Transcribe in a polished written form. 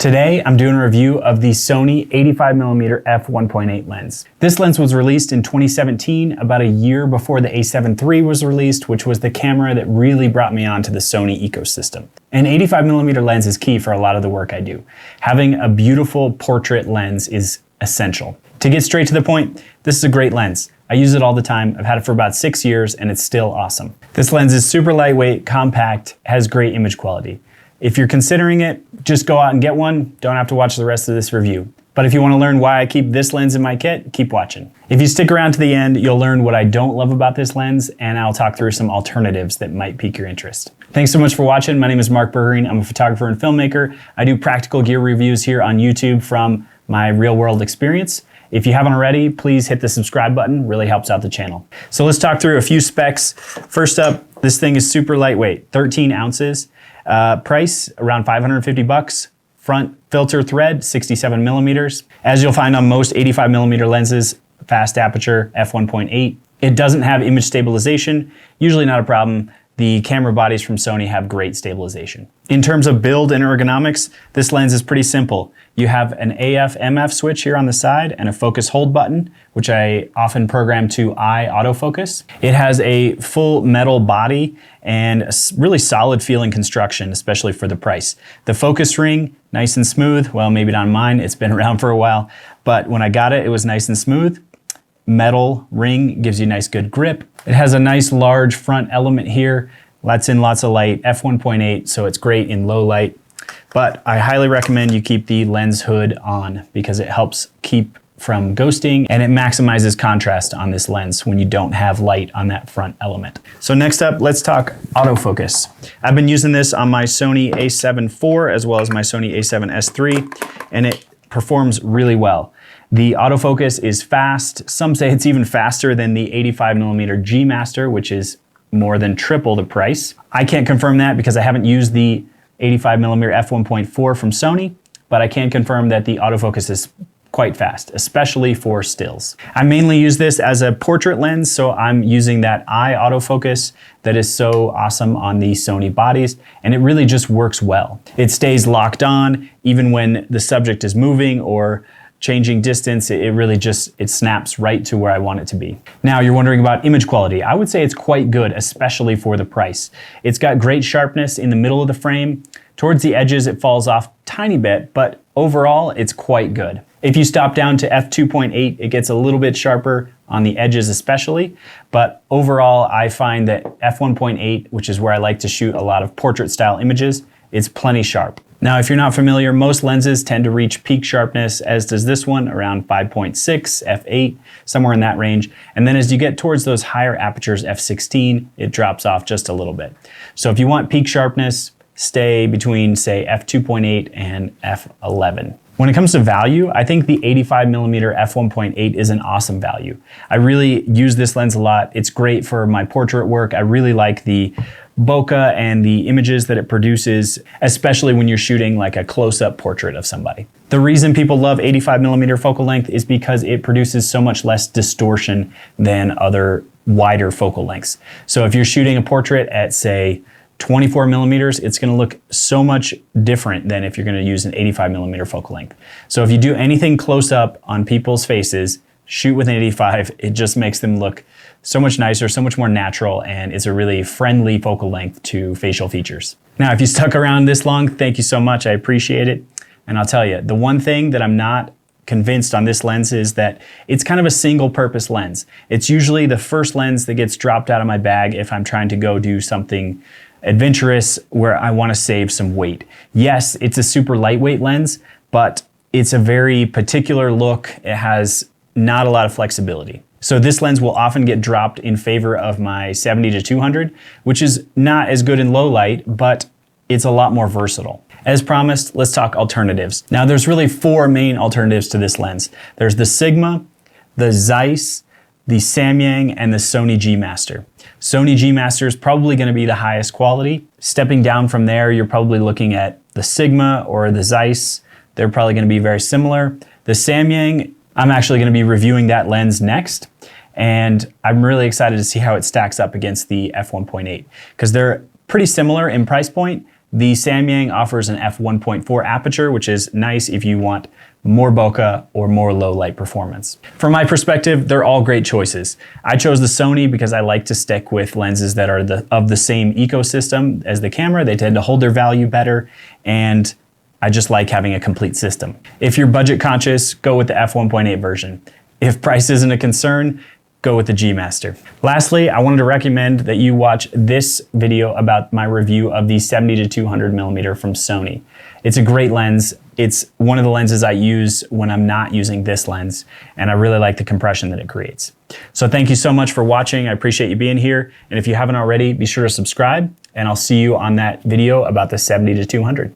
Today, I'm doing a review of the Sony 85mm f1.8 lens. This lens was released in 2017, about a year before the a7 III was released, which was the camera that really brought me onto the Sony ecosystem. An 85mm lens is key for a lot of the work I do. Having a beautiful portrait lens is essential. To get straight to the point, this is a great lens. I use it all the time. I've had it for about 6 years and it's still awesome. This lens is super lightweight, compact, has great image quality. If you're considering it, just go out and get one. Don't have to watch the rest of this review. But if you want to learn why I keep this lens in my kit, keep watching. If you stick around to the end, you'll learn what I don't love about this lens, and I'll talk through some alternatives that might pique your interest. Thanks so much for watching. My name is Mark Bergerine. I'm a photographer and filmmaker. I do practical gear reviews here on YouTube from my real world experience. If you haven't already, please hit the subscribe button. Really helps out the channel. So let's talk through a few specs. First up, this thing is super lightweight, 13 ounces. Price around 550 bucks. Front filter thread, 67 millimeters. As you'll find on most 85mm lenses, fast aperture, f1.8. It doesn't have image stabilization, usually not a problem. The camera bodies from Sony have great stabilization. In terms of build and ergonomics, this lens is pretty simple. You have an AF/MF switch here on the side and a focus hold button, which I often program to eye autofocus. It has a full metal body and a really solid feeling construction, especially for the price. The focus ring, nice and smooth. Well, maybe not mine, it's been around for a while, but when I got it, it was nice and smooth. Metal ring gives you nice good grip. It has a nice large front element here, lets in lots of light, f1.8, so it's great in low light. But I highly recommend you keep the lens hood on because it helps keep from ghosting and it maximizes contrast on this lens when you don't have light on that front element. So next up, let's talk autofocus. I've been using this on my Sony a7 IV as well as my Sony a7S III, and it performs really well. The autofocus is fast. Some say it's even faster than the 85mm G Master, which is more than triple the price. I can't confirm that because I haven't used the 85mm f1.4 from Sony, but I can confirm that the autofocus is quite fast, especially for stills. I mainly use this as a portrait lens, so I'm using that eye autofocus that is so awesome on the Sony bodies, and it really just works well. It stays locked on even when the subject is moving or changing distance. It really just, it snaps right to where I want it to be. Now you're wondering about image quality. I would say it's quite good, especially for the price. It's got great sharpness in the middle of the frame. Towards the edges, it falls off a tiny bit, but overall, it's quite good. If you stop down to f2.8, it gets a little bit sharper on the edges especially, but overall, I find that f1.8, which is where I like to shoot a lot of portrait style images, it's plenty sharp. Now, if you're not familiar, most lenses tend to reach peak sharpness, as does this one, around 5.6, f8, somewhere in that range. And then as you get towards those higher apertures, f16, it drops off just a little bit. So if you want peak sharpness, stay between, say, f2.8 and f11. When it comes to value, I think the 85mm f1.8 is an awesome value. I really use this lens a lot. It's great for my portrait work. I really like the bokeh and the images that it produces, especially when you're shooting like a close-up portrait of somebody. The reason people love 85mm focal length is because it produces so much less distortion than other wider focal lengths. So if you're shooting a portrait at, say, 24 millimeters, it's going to look so much different than if you're going to use an 85mm focal length. So if you do anything close up on people's faces, shoot with an 85, it just makes them look so much nicer, so much more natural, and it's a really friendly focal length to facial features. Now, if you stuck around this long, thank you so much. I appreciate it. And I'll tell you, the one thing that I'm not convinced on this lens is that it's kind of a single purpose lens. It's usually the first lens that gets dropped out of my bag if I'm trying to go do something adventurous where I want to save some weight. Yes, it's a super lightweight lens, but it's a very particular look. It has not a lot of flexibility. So this lens will often get dropped in favor of my 70-200, which is not as good in low light, but it's a lot more versatile. As promised, let's talk alternatives. Now there's really 4 main alternatives to this lens. There's the Sigma, the Zeiss, the Samyang, and the Sony G Master. Sony G Master is probably going to be the highest quality. Stepping down from there, you're probably looking at the Sigma or the Zeiss. They're probably going to be very similar. The Samyang, I'm actually going to be reviewing that lens next, and I'm really excited to see how it stacks up against the f1.8 because they're pretty similar in price point. The Samyang offers an f1.4 aperture, which is nice if you want more bokeh or more low light performance. From my perspective, they're all great choices. I chose the Sony because I like to stick with lenses that are of the same ecosystem as the camera. They tend to hold their value better, and I just like having a complete system. If you're budget conscious, go with the f1.8 version. If price isn't a concern, go with the G Master. Lastly, I wanted to recommend that you watch this video about my review of the 70-200mm from Sony. It's a great lens. It's one of the lenses I use when I'm not using this lens, and I really like the compression that it creates. So thank you so much for watching. I appreciate you being here. And if you haven't already, be sure to subscribe, and I'll see you on that video about the 70-200.